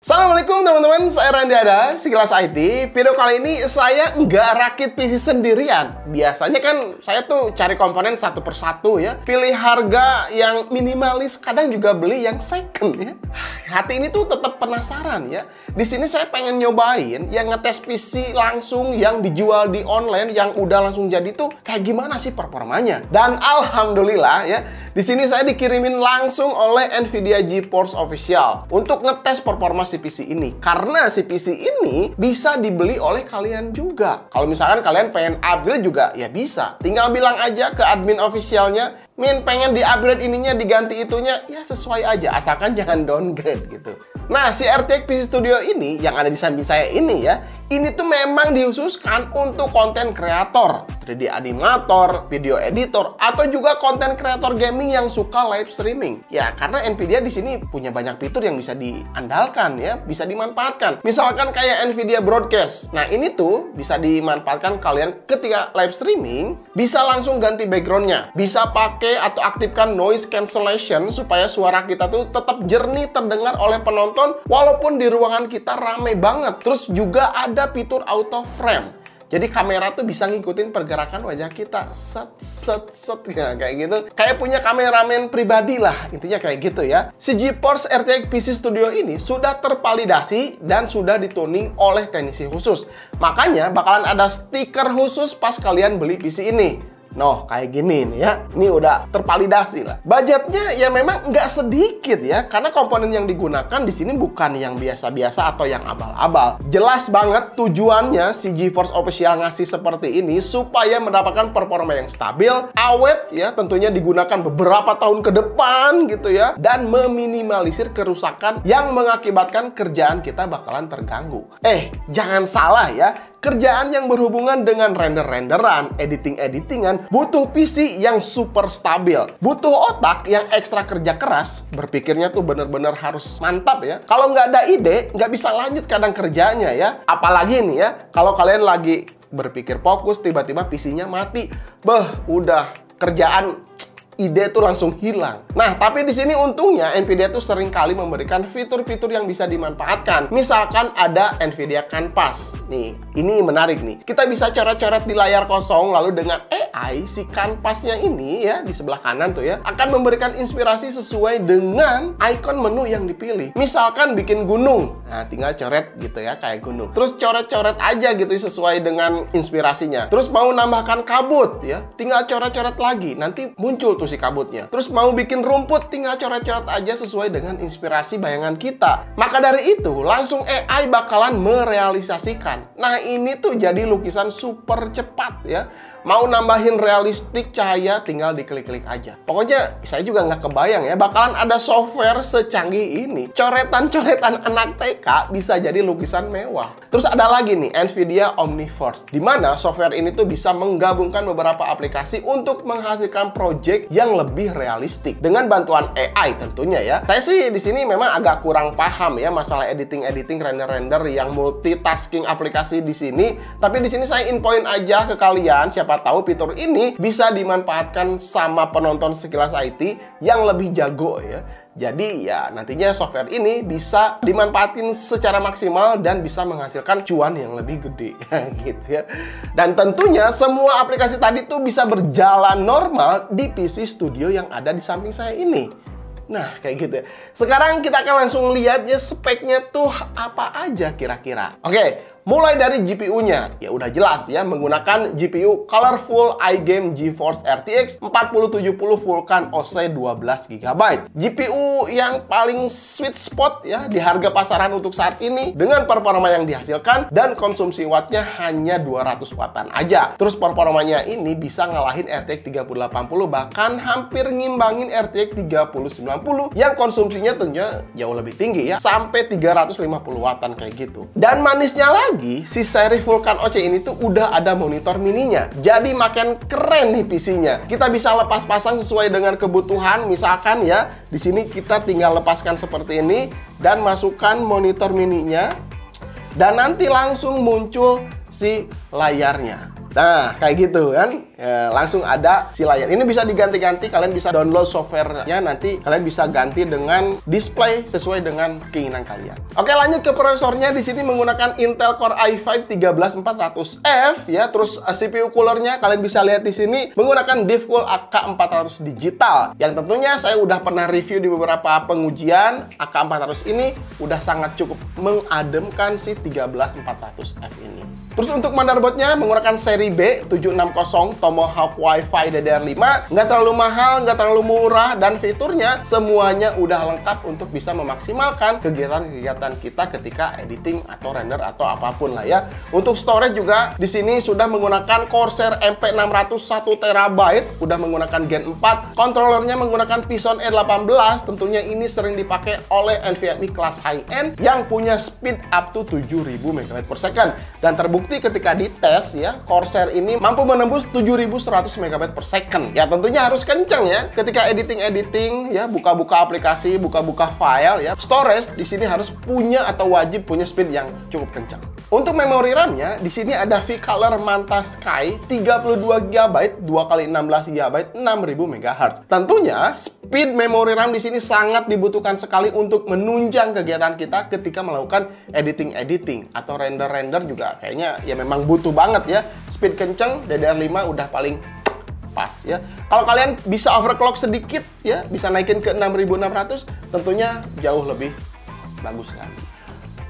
Assalamualaikum teman-teman, saya Randy Ada, Sekilas IT. Video kali ini saya nggak rakit PC sendirian. Biasanya kan saya tuh cari komponen satu persatu ya. Pilih harga yang minimalis, kadang juga beli yang second ya. Hati ini tuh tetap penasaran ya. Di sini saya pengen nyobain yang ngetes PC langsung yang dijual di online yang udah langsung jadi tuh kayak gimana sih performanya. Dan alhamdulillah ya, di sini saya dikirimin langsung oleh Nvidia GeForce Official untuk ngetes performa si PC ini, karena si PC ini bisa dibeli oleh kalian juga. Kalau misalkan kalian pengen upgrade juga ya bisa, tinggal bilang aja ke admin officialnya, Min pengen di upgrade ininya, diganti itunya, ya sesuai aja, asalkan jangan downgrade gitu. Nah, si RTX PC Studio ini yang ada di samping saya ini ya, ini tuh memang dikhususkan untuk konten kreator, 3D animator, video editor, atau juga konten kreator gaming yang suka live streaming. Ya, karena Nvidia di sini punya banyak fitur yang bisa diandalkan ya, bisa dimanfaatkan. Misalkan kayak Nvidia Broadcast. Nah, ini tuh bisa dimanfaatkan kalian ketika live streaming, bisa langsung ganti backgroundnya, bisa pakai atau aktifkan noise cancellation supaya suara kita tuh tetap jernih terdengar oleh penonton walaupun di ruangan kita rame banget. Terus juga ada fitur auto frame. Jadi kamera tuh bisa ngikutin pergerakan wajah kita, set ya, kayak gitu. Kayak punya kameramen pribadi lah, intinya kayak gitu ya. Si GeForce RTX PC Studio ini sudah tervalidasi dan sudah dituning oleh teknisi khusus. Makanya bakalan ada stiker khusus pas kalian beli PC ini. Noh, kayak gini nih ya. Ini udah tervalidasi lah. Budgetnya ya memang nggak sedikit ya, karena komponen yang digunakan di sini bukan yang biasa-biasa atau yang abal-abal. Jelas banget tujuannya si GeForce Official ngasih seperti ini supaya mendapatkan performa yang stabil, awet ya, tentunya digunakan beberapa tahun ke depan gitu ya, dan meminimalisir kerusakan yang mengakibatkan kerjaan kita bakalan terganggu. Jangan salah ya. Kerjaan yang berhubungan dengan render-renderan, editing-editingan, butuh PC yang super stabil. Butuh otak yang ekstra kerja keras, berpikirnya tuh bener-bener harus mantap ya. Kalau nggak ada ide, nggak bisa lanjut kadang kerjanya ya. Apalagi nih ya, kalau kalian lagi berpikir fokus, tiba-tiba PC-nya mati. Udah kerjaan ide tuh langsung hilang. Nah, tapi di sini untungnya Nvidia tuh sering kali memberikan fitur-fitur yang bisa dimanfaatkan. Misalkan ada Nvidia Canvas. Nih, ini menarik nih. Kita bisa coret-coret di layar kosong, lalu dengan AI si Canvasnya ini ya, di sebelah kanan tuh ya, akan memberikan inspirasi sesuai dengan icon menu yang dipilih. Misalkan bikin gunung. Nah, tinggal coret gitu ya, kayak gunung. Terus coret-coret aja gitu sesuai dengan inspirasinya. Terus mau nambahkan kabut ya, tinggal coret-coret lagi. Nanti muncul tuh si kabutnya. Terus mau bikin rumput, tinggal coret-coret aja sesuai dengan inspirasi bayangan kita. Maka dari itu, langsung AI bakalan merealisasikan. Nah, ini tuh jadi lukisan super cepat ya. Mau nambahin realistik cahaya, tinggal diklik-klik aja. Pokoknya saya juga nggak kebayang ya, bakalan ada software secanggih ini. Coretan-coretan anak TK bisa jadi lukisan mewah. Terus ada lagi nih, Nvidia Omniverse, di mana software ini tuh bisa menggabungkan beberapa aplikasi untuk menghasilkan project yang lebih realistik dengan bantuan AI tentunya ya. Saya sih di sini memang agak kurang paham ya masalah editing, render-render yang multitasking aplikasi di sini. Tapi di sini saya infoin aja ke kalian, siapa tahu fitur ini bisa dimanfaatkan sama penonton Sekilas IT yang lebih jago ya. Jadi ya nantinya software ini bisa dimanfaatin secara maksimal dan bisa menghasilkan cuan yang lebih gede gitu ya. Dan tentunya semua aplikasi tadi tuh bisa berjalan normal di PC Studio yang ada di samping saya ini. Nah, kayak gitu ya. Sekarang kita akan langsung lihat ya speknya tuh apa aja kira-kira. Oke, mulai dari GPU-nya. Ya udah jelas ya, menggunakan GPU Colorful iGame GeForce RTX 4070 Vulkan OC 12GB. GPU yang paling sweet spot ya di harga pasaran untuk saat ini dengan performa yang dihasilkan dan konsumsi wattnya hanya 200 wattan aja. Terus performanya ini bisa ngalahin RTX 3080, bahkan hampir ngimbangin RTX 3090 yang konsumsinya tentunya jauh lebih tinggi ya, sampai 350 wattan kayak gitu. Dan manisnya lagi, si seri Vulkan OC ini tuh udah ada monitor mininya. Jadi makin keren nih PC-nya. Kita bisa lepas pasang sesuai dengan kebutuhan. Misalkan ya, di sini kita tinggal lepaskan seperti ini dan masukkan monitor mininya. Dan nanti langsung muncul si layarnya. Nah, kayak gitu kan. langsung ada si layar. Ini bisa diganti-ganti, kalian bisa download softwarenya, nanti kalian bisa ganti dengan display sesuai dengan keinginan kalian. Oke, lanjut ke prosesornya. Di sini menggunakan Intel Core i5 13400F ya. Terus CPU coolernya kalian bisa lihat di sini menggunakan DeepCool AK400 digital. Yang tentunya saya udah pernah review di beberapa pengujian. AK400 ini udah sangat cukup mengademkan si 13400F ini. Terus untuk motherboardnya menggunakan seri B 760 Tomahawk Wi-Fi DDR5. Nggak terlalu mahal, nggak terlalu murah, dan fiturnya semuanya udah lengkap untuk bisa memaksimalkan kegiatan-kegiatan kita ketika editing atau render atau apapun lah ya. Untuk storage juga di sini sudah menggunakan Corsair MP600 1 TB, udah menggunakan Gen 4. Controllernya menggunakan Phison E18. Tentunya ini sering dipakai oleh NVMe kelas high-end yang punya speed up to 7000 MB/s. Dan terbukti ketika dites ya, Corsair ini mampu menembus 7100 MB/s. Ya tentunya harus kencang ya ketika editing ya, buka-buka aplikasi, buka-buka file ya. Storage di sini harus punya atau wajib punya speed yang cukup kencang. Untuk memori RAM-nya di sini ada V-Color Manta Sky 32 GB 2x16 GB 6000 MHz. Tentunya speed memori RAM di sini sangat dibutuhkan sekali untuk menunjang kegiatan kita ketika melakukan editing atau render juga kayaknya ya memang butuh banget ya. Speed kenceng DDR5 udah paling pas ya. Kalau kalian bisa overclock sedikit ya, bisa naikin ke 6600, tentunya jauh lebih bagus lagi.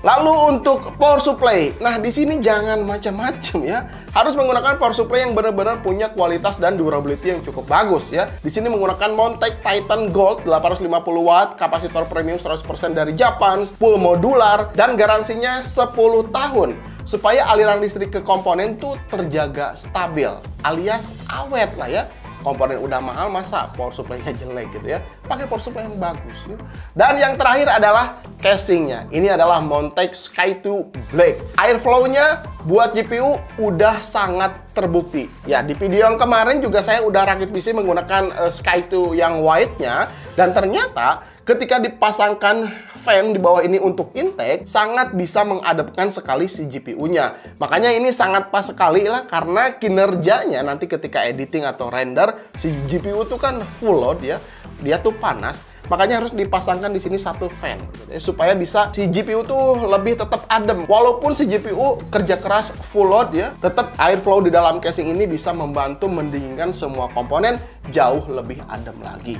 Lalu untuk power supply, nah di sini jangan macam-macam ya. Harus menggunakan power supply yang benar-benar punya kualitas dan durability yang cukup bagus ya. Di sini menggunakan Montech Titan Gold 850 watt, kapasitor premium 100% dari Jepang, full modular, dan garansinya 10 tahun. Supaya aliran listrik ke komponen tuh terjaga stabil, alias awet lah ya. Komponen udah mahal, masa power supply-nya jelek gitu ya. Pakai power supply yang bagus ya. Dan yang terakhir adalah casingnya. Ini adalah Montech Sky 2 Black. Airflow-nya buat GPU udah sangat terbukti. Ya, di video yang kemarin juga saya udah rakit PC menggunakan Sky 2 yang white-nya. Dan ternyata ketika dipasangkan fan di bawah ini untuk intake, sangat bisa mengadapkan sekali si GPU-nya. Makanya ini sangat pas sekali lah, karena kinerjanya nanti ketika editing atau render, si GPU tuh kan full load ya. Dia tuh panas, makanya harus dipasangkan di sini satu fan gitu ya, supaya bisa si GPU tuh lebih tetap adem. Walaupun si GPU kerja keras full load ya, tetap airflow di dalam casing ini bisa membantu mendinginkan semua komponen jauh lebih adem lagi.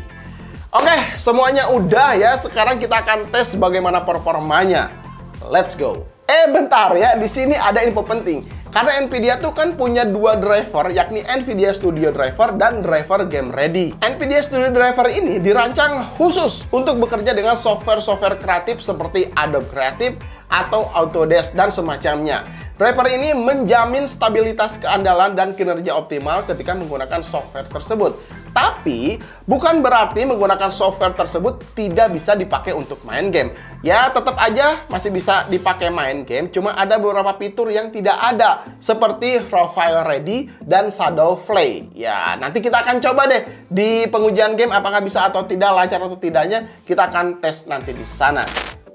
Oke, semuanya udah ya. Sekarang kita akan tes bagaimana performanya. Let's go. Bentar ya, di sini ada info penting. Karena Nvidia tuh kan punya dua driver, yakni Nvidia Studio Driver dan driver Game Ready. Nvidia Studio Driver ini dirancang khusus untuk bekerja dengan software-software kreatif seperti Adobe Creative atau Autodesk dan semacamnya. Driver ini menjamin stabilitas, keandalan, dan kinerja optimal ketika menggunakan software tersebut. Tapi, bukan berarti menggunakan software tersebut tidak bisa dipakai untuk main game. Ya, tetap aja masih bisa dipakai main game, cuma ada beberapa fitur yang tidak ada, seperti Profile Ready dan Shadow Play. Ya, nanti kita akan coba deh di pengujian game apakah bisa atau tidak, lancar atau tidaknya, kita akan tes nanti di sana.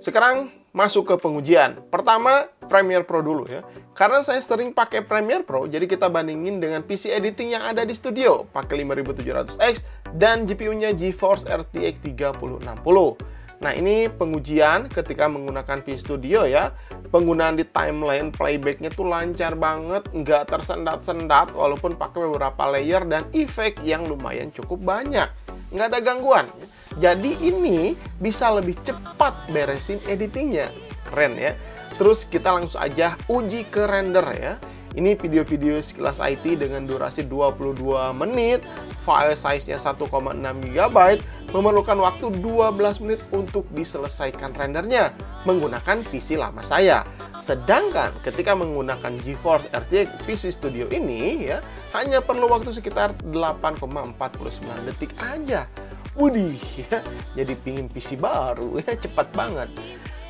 Sekarang masuk ke pengujian. Pertama, Premiere Pro dulu ya. Karena saya sering pakai Premiere Pro, jadi kita bandingin dengan PC editing yang ada di studio. Pakai 5700X dan GPU-nya GeForce RTX 3060. Nah, ini pengujian ketika menggunakan PC Studio ya. Penggunaan di timeline playback-nya tuh lancar banget, nggak tersendat-sendat walaupun pakai beberapa layer dan efek yang lumayan cukup banyak. Nggak ada gangguan. Jadi ini bisa lebih cepat beresin editingnya. Keren ya. Terus kita langsung aja uji ke render ya. Ini video-video sekilas IT dengan durasi 22 menit, file size-nya 1,6 GB, memerlukan waktu 12 menit untuk diselesaikan rendernya menggunakan PC lama saya. Sedangkan ketika menggunakan GeForce RTX PC Studio ini ya, hanya perlu waktu sekitar 8,49 detik aja. Widih, ya, jadi pingin PC baru ya, cepat banget.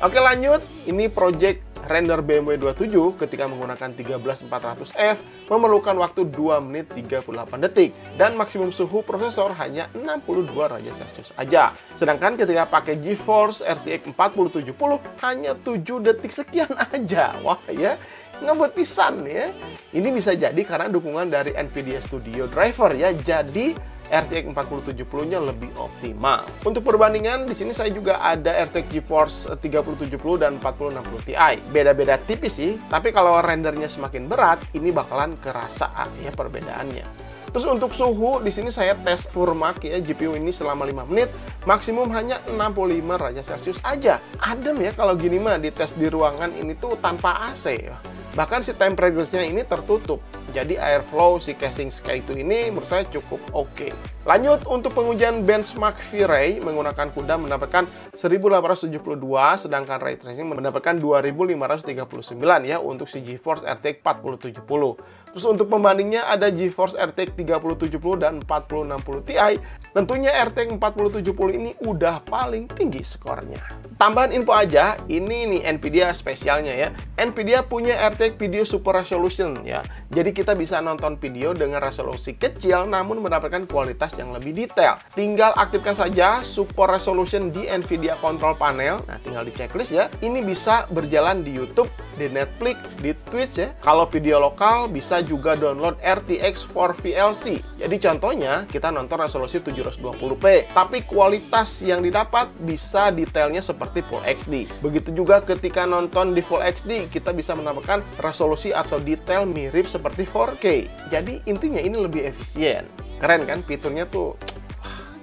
Oke, lanjut. Ini project render BMW 27 ketika menggunakan 13400F memerlukan waktu 2 menit 38 detik dan maksimum suhu prosesor hanya 62 derajat Celcius aja. Sedangkan ketika pakai GeForce RTX 4070 hanya 7 detik sekian aja. Wah ya, ngebut pisan ya. Ini bisa jadi karena dukungan dari NVIDIA Studio Driver ya. Jadi RTX 4070-nya lebih optimal. Untuk perbandingan di sini saya juga ada RTX GeForce 3070 dan 4060 Ti. Beda-beda tipis sih, tapi kalau rendernya semakin berat, ini bakalan kerasa ya perbedaannya. Terus untuk suhu, di sini saya tes Furmark ya, GPU ini selama 5 menit, maksimum hanya 65 derajat Celcius aja. Adem ya kalau gini mah, dites di ruangan ini tuh tanpa AC ya. Bahkan si temperature-nya ini tertutup. Jadi airflow si casing Sky 2 ini menurut saya cukup oke. Lanjut untuk pengujian benchmark V-Ray menggunakan CUDA mendapatkan 1872, sedangkan Ray Tracing mendapatkan 2539 ya untuk si GeForce RTX 4070. Terus untuk pembandingnya ada GeForce RTX 3070 dan 4060 Ti. Tentunya RTX 4070 ini udah paling tinggi skornya. Tambahan info aja, ini nih NVIDIA spesialnya ya. NVIDIA punya RTX Video Super Resolution ya. Jadi kita bisa nonton video dengan resolusi kecil namun mendapatkan kualitas yang lebih detail. Tinggal aktifkan saja Super Resolution di NVIDIA Control Panel. Nah, tinggal di checklist ya. Ini bisa berjalan di YouTube, di Netflix, di Twitch ya. Kalau video lokal bisa juga download RTX 4 VLC. Jadi contohnya kita nonton resolusi 720p, tapi kualitas yang didapat bisa detailnya seperti Full HD. Begitu juga ketika nonton di Full HD, kita bisa mendapatkan resolusi atau detail mirip seperti 4K. Jadi intinya ini lebih efisien. Keren kan fiturnya tuh,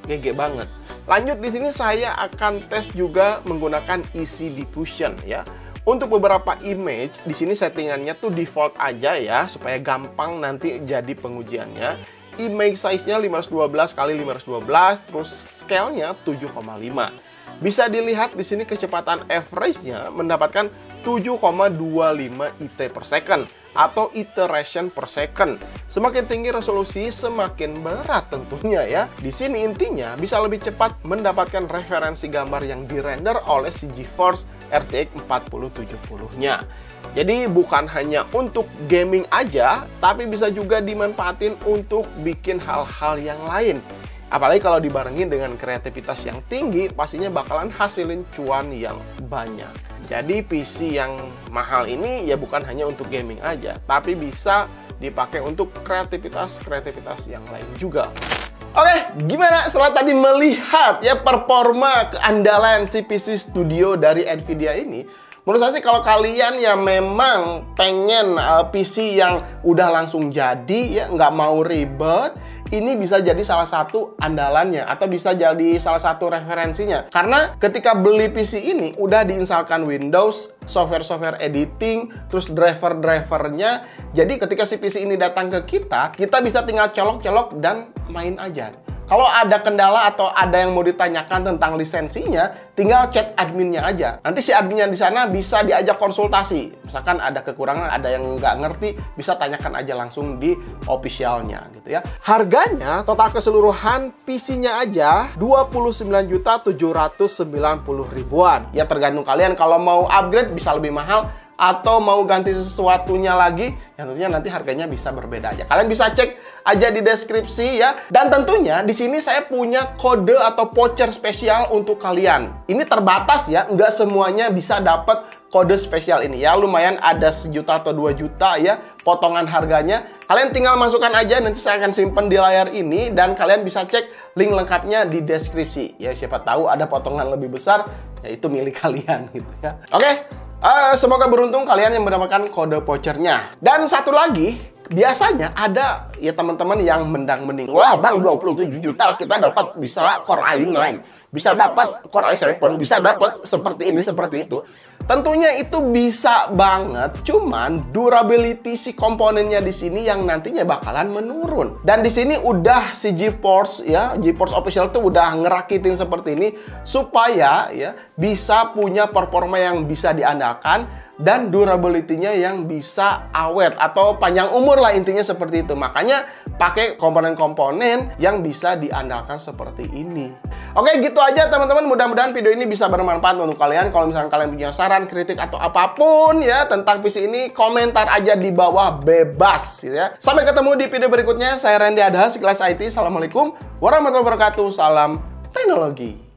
GG banget. Lanjut di sini saya akan tes juga menggunakan Easy Diffusion ya. Untuk beberapa image di sini settingannya tuh default aja ya supaya gampang nanti jadi pengujiannya. Image size-nya 512 x 512, terus scale-nya 7,5. Bisa dilihat di sini kecepatan average-nya mendapatkan 7,25 IT per second atau iteration per second. Semakin tinggi resolusi, semakin berat tentunya ya. Di sini intinya bisa lebih cepat mendapatkan referensi gambar yang dirender oleh si GeForce RTX 4070-nya. Jadi bukan hanya untuk gaming aja, tapi bisa juga dimanfaatin untuk bikin hal-hal yang lain. Apalagi kalau dibarengin dengan kreativitas yang tinggi, pastinya bakalan hasilin cuan yang banyak. Jadi PC yang mahal ini ya bukan hanya untuk gaming aja, tapi bisa dipakai untuk kreativitas yang lain juga. Oke, gimana setelah tadi melihat ya performa keandalan si PC Studio dari NVIDIA ini? Menurut saya sih kalau kalian yang memang pengen PC yang udah langsung jadi ya, nggak mau ribet, ini bisa jadi salah satu andalannya atau bisa jadi salah satu referensinya. Karena ketika beli PC ini udah diinstalkan Windows, software editing, terus driver-drivernya. Jadi ketika si PC ini datang ke kita bisa tinggal colok-colok dan main aja. Kalau ada kendala atau ada yang mau ditanyakan tentang lisensinya, tinggal chat adminnya aja. Nanti si adminnya di sana bisa diajak konsultasi. Misalkan ada kekurangan, ada yang nggak ngerti, bisa tanyakan aja langsung di officialnya gitu ya. Harganya total keseluruhan PC-nya aja 29.790.000-an. Ya tergantung kalian, kalau mau upgrade bisa lebih mahal, atau mau ganti sesuatunya lagi, yang tentunya nanti harganya bisa berbeda aja. Kalian bisa cek aja di deskripsi ya. Dan tentunya di sini saya punya kode atau voucher spesial untuk kalian. Ini terbatas ya, nggak semuanya bisa dapat kode spesial ini ya. Lumayan ada 1 juta atau 2 juta ya potongan harganya. Kalian tinggal masukkan aja, nanti saya akan simpen di layar ini dan kalian bisa cek link lengkapnya di deskripsi. Ya siapa tahu ada potongan lebih besar, ya itu milik kalian gitu ya. Oke. Semoga beruntung kalian yang mendapatkan kode vouchernya. Dan satu lagi, biasanya ada ya teman-teman yang mendang-mending. Wah bang, 27 juta kita dapat bisa Core i9, bisa dapat Core i7, bisa dapat seperti ini, seperti itu. Tentunya itu bisa banget, cuman durability si komponennya di sini yang nantinya bakalan menurun. Dan di sini udah si GeForce ya, GeForce Official tuh udah ngerakitin seperti ini supaya ya bisa punya performa yang bisa diandalkan dan durability-nya yang bisa awet atau panjang umur lah, intinya seperti itu. Makanya pakai komponen-komponen yang bisa diandalkan seperti ini. Oke, gitu aja teman-teman. Mudah-mudahan video ini bisa bermanfaat untuk kalian. Kalau misalkan kalian punya saran, kritik, atau apapun ya tentang PC ini, komentar aja di bawah, bebas gitu ya. Sampai ketemu di video berikutnya. Saya Randy Adha, Sekilas IT. Assalamualaikum warahmatullahi wabarakatuh. Salam teknologi.